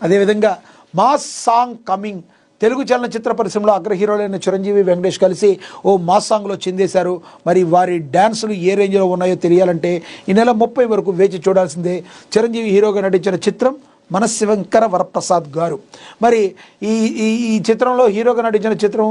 అదేవిధంగా mass song coming. Telugu చలనచిత్ర పరిశ్రమలో అగ్ర హీరోలైన చిరంజీవి, వెంకటేష్ కలిసి ఓ మాస్ సాంగ్లో చిందేశారు. మరి వారి డ్యాన్సులు ఏ రేంజ్లో ఉన్నాయో తెలియాలంటే ఈ నెల 30 వరకు వేచి చూడాల్సిందే. చిరంజీవి హీరోగా నటించిన చిత్రం మనశంకర వరప్రసాద్ గారు. మరి ఈ ఈ చిత్రంలో హీరోగా నటించిన చిత్రం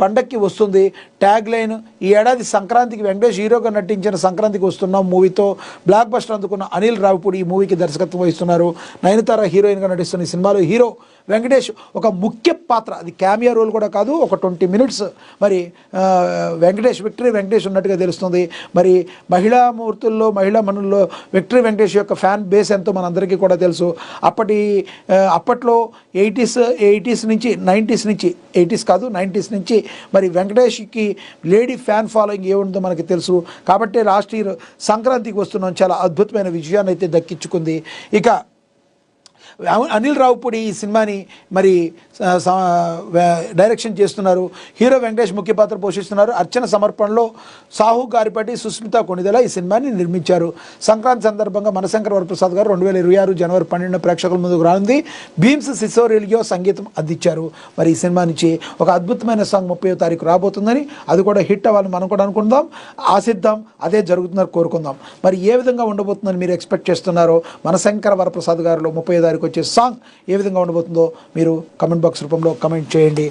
పండక్కి వస్తుంది. ట్యాగ్ లైన్ ఈ ఏడాది సంక్రాంతికి వెంకటేష్ హీరోగా నటించిన సంక్రాంతికి వస్తున్న మూవీతో బ్లాక్ బస్టర్ అందుకున్న అనిల్ రావిపూడి ఈ మూవీకి దర్శకత్వం వహిస్తున్నారు. నయనతార హీరోయిన్గా నటిస్తున్న ఈ సినిమాలో హీరో వెంకటేష్ ఒక ముఖ్య పాత్ర, అది క్యామియో రోల్ కూడా కాదు, ఒక 20 minutes మరి విక్టరీ వెంకటేష్ ఉన్నట్టుగా తెలుస్తుంది. మరి మహిళా మూర్తుల్లో, మహిళా మనుల్లో విక్టరీ వెంకటేష్ యొక్క ఫ్యాన్ బేస్ ఎంతో మనందరికీ కూడా తెలుసు. అప్పట్లో 80s నుంచి 90s నుంచి మరి వెంకటేష్కి లేడీ ఫ్యాన్ ఫాలోయింగ్ ఏముందో మనకి తెలుసు. కాబట్టి లాస్ట్ ఇయర్ సంక్రాంతికి వస్తున్నాం, చాలా అద్భుతమైన విజయాన్ని అయితే దక్కించుకుంది. ఇక అనిల్ రావిపూడి ఈ సినిమాని మరి డైరెక్షన్ చేస్తున్నారు. హీరో వెంకటేష్ ముఖ్య పాత్ర పోషిస్తున్నారు. అర్చన సమర్పణలో సాహు గారిపాటి, సుస్మిత కొణిదెల ఈ సినిమాని నిర్మించారు. సంక్రాంతి సందర్భంగా మనశంకర వరప్రసాద్ గారు 2026 జనవరి 12 ప్రేక్షకుల ముందుకు రానుంది. భీమ్స్ సిసోరెలియో సంగీతం అందించారు. మరి ఈ సినిమా నుంచి ఒక అద్భుతమైన సాంగ్ 30వ తారీఖు రాబోతుందని, అది కూడా హిట్ అవ్వాలని మనం కూడా అనుకుందాం, ఆశిద్దాం. అదే జరుగుతుందని కోరుకుందాం. మరి ఏ విధంగా ఉండబోతుందని మీరు ఎక్స్పెక్ట్ చేస్తున్నారో, మనశంకర వరప్రసాద్ గారిలో 30వ తారీఖు వచ్చే సాంగ్ ఏ విధంగా ఉండబోతుందో మీరు కమెంట్ బాక్స్ రూపంలో కమెంట్ చేయండి.